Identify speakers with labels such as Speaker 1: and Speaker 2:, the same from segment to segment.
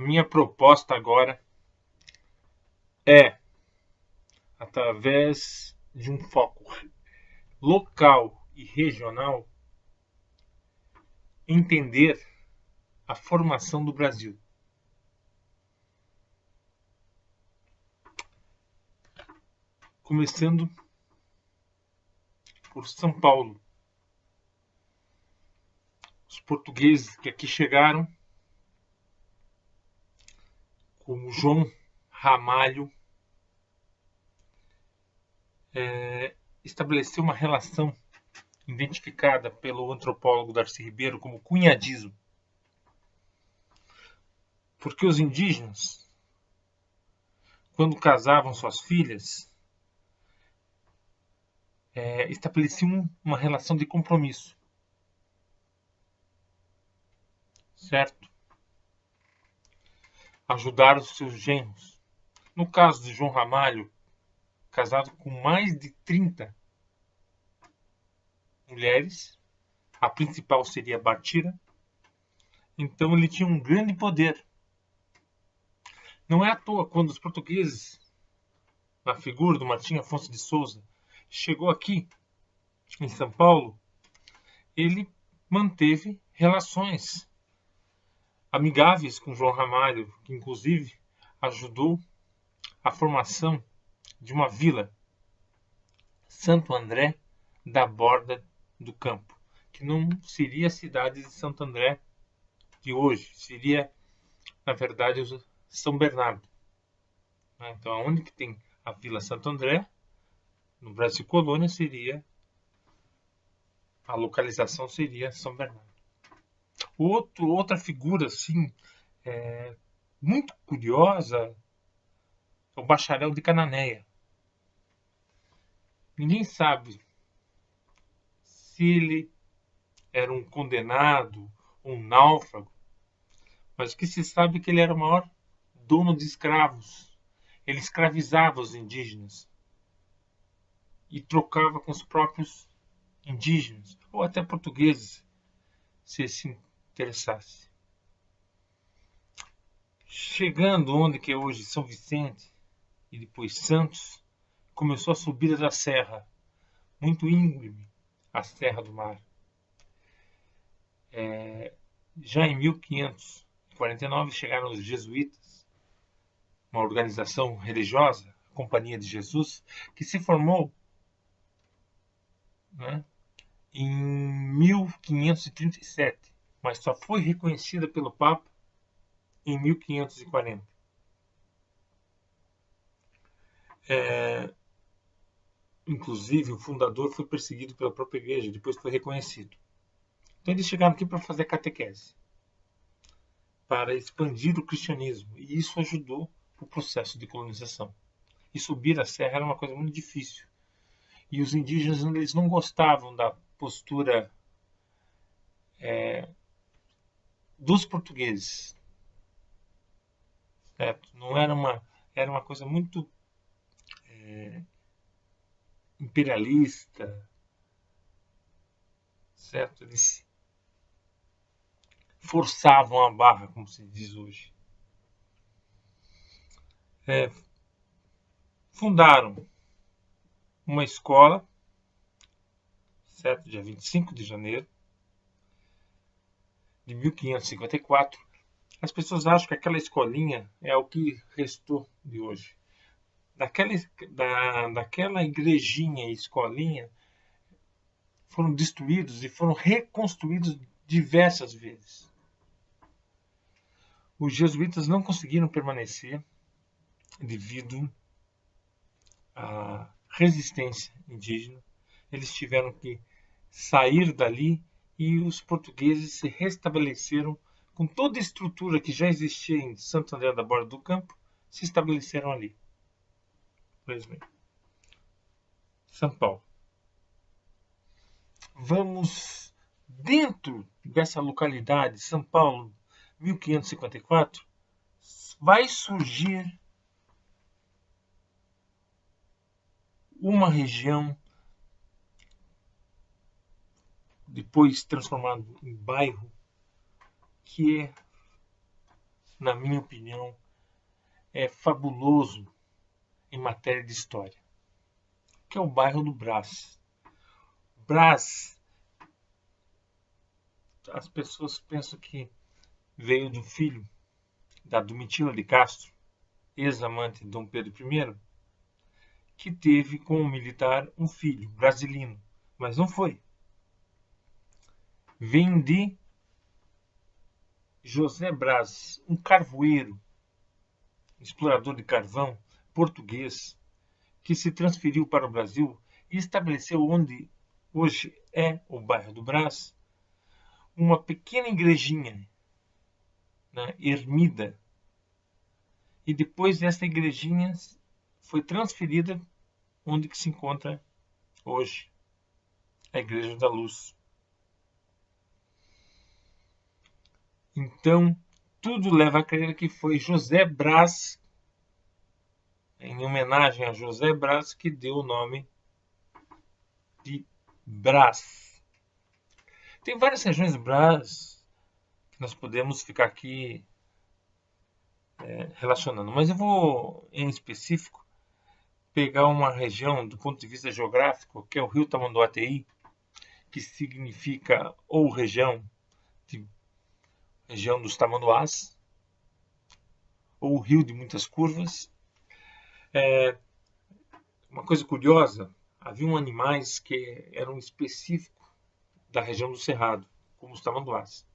Speaker 1: Minha proposta agora é, através de um foco local e regional, entender a formação do Brasil. Começando por São Paulo. Os portugueses que aqui chegaram, como João Ramalho, estabeleceu uma relação identificada pelo antropólogo Darcy Ribeiro como cunhadismo. Porque os indígenas, quando casavam suas filhas, estabeleciam uma relação de compromisso. Certo? Ajudar os seus genros. No caso de João Ramalho, casado com mais de 30 mulheres, a principal seria Bartira, então ele tinha um grande poder. Não é à toa quando os portugueses, na figura do Martim Afonso de Souza, chegou aqui em São Paulo, ele manteve relações amigáveis com João Ramalho, que inclusive ajudou a formação de uma vila, Santo André da Borda do Campo, que não seria a cidade de Santo André de hoje, seria, na verdade, São Bernardo. Então, onde que tem a Vila Santo André, no Brasil Colônia, seria a localização seria São Bernardo. Outra figura assim muito curiosa é o Bacharel de Cananéia. Ninguém sabe se ele era um condenado, um náufrago, mas o que se sabe é que ele era o maior dono de escravos. Ele escravizava os indígenas e trocava com os próprios indígenas, ou até portugueses, se interessasse. Chegando onde que é hoje São Vicente e depois Santos, começou a subida da serra, muito íngreme, a Serra do Mar. Já em 1549 chegaram os jesuítas, uma organização religiosa, a Companhia de Jesus, que se formou, né, em 1537, mas só foi reconhecida pelo Papa em 1540. Inclusive, o fundador foi perseguido pela própria igreja, depois foi reconhecido. Então, eles chegaram aqui para fazer catequese, para expandir o cristianismo, e isso ajudou o processo de colonização. E subir a serra era uma coisa muito difícil. E os indígenas eles não gostavam da postura dos portugueses. Certo? Não era uma coisa muito imperialista, certo? Eles forçavam a barra, como se diz hoje. Fundaram uma escola, certo? Dia 25 de janeiro de 1554. As pessoas acham que aquela escolinha é o que restou de hoje. Daquela igrejinha e escolinha foram destruídos e foram reconstruídos diversas vezes. Os jesuítas não conseguiram permanecer devido à resistência indígena. Eles tiveram que sair dali e os portugueses se restabeleceram com toda a estrutura que já existia em Santo André da Borda do Campo, se estabeleceram ali. Pois bem. São Paulo. Vamos dentro dessa localidade, São Paulo, 1554, vai surgir uma região, depois transformado em bairro, que é na minha opinião, é fabuloso em matéria de história, que é o bairro do Brás. Brás, as pessoas pensam que veio do filho da Domitila de Castro, ex-amante de Dom Pedro I, que teve como militar um filho, Brasilino, mas não foi. Vem de José Braz, um carvoeiro, explorador de carvão português, que se transferiu para o Brasil e estabeleceu onde hoje é o bairro do Brás, uma pequena igrejinha, né, ermida. E depois dessa igrejinha foi transferida onde que se encontra hoje, a Igreja da Luz. Então, tudo leva a crer que foi José Braz, em homenagem a José Braz, que deu o nome de Brás. Tem várias regiões de Brás que nós podemos ficar aqui relacionando, mas eu vou, em específico, pegar uma região do ponto de vista geográfico, que é o Rio Tamanduateí, que significa ou região dos Tamanduás, ou rio de muitas curvas. Uma coisa curiosa, havia animais que eram específicos da região do Cerrado, como os tamanduás.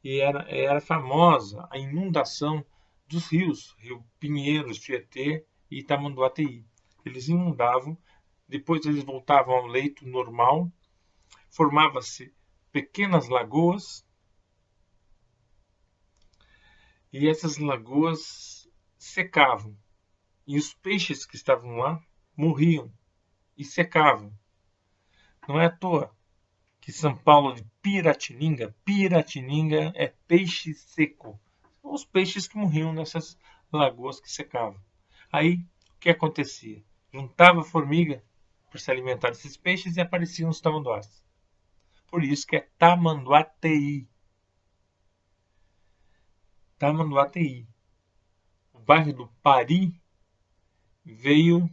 Speaker 1: E era famosa a inundação dos rios, Rio Pinheiros, Tietê e Tamanduateí. Eles inundavam, depois eles voltavam ao leito normal, formava-se pequenas lagoas, e essas lagoas secavam. E os peixes que estavam lá morriam e secavam. Não é à toa que São Paulo de Piratininga é peixe seco. São os peixes que morriam nessas lagoas que secavam. Aí, o que acontecia? Juntava a formiga para se alimentar desses peixes e apareciam os tamanduás. Por isso que é Tamanduateí. Tamanduateí. O bairro do Pari veio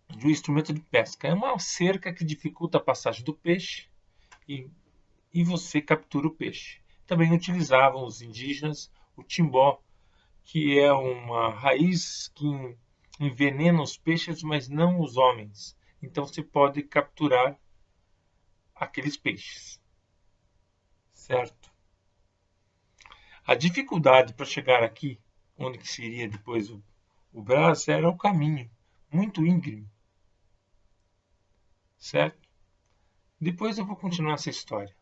Speaker 1: de um instrumento de pesca. É uma cerca que dificulta a passagem do peixe e você captura o peixe. Também utilizavam os indígenas o timbó, que é uma raiz que envenena os peixes, mas não os homens. Então você pode capturar aqueles peixes. Certo? A dificuldade para chegar aqui, onde que seria depois o Brás, era o caminho, muito íngreme. Certo? Depois eu vou continuar essa história.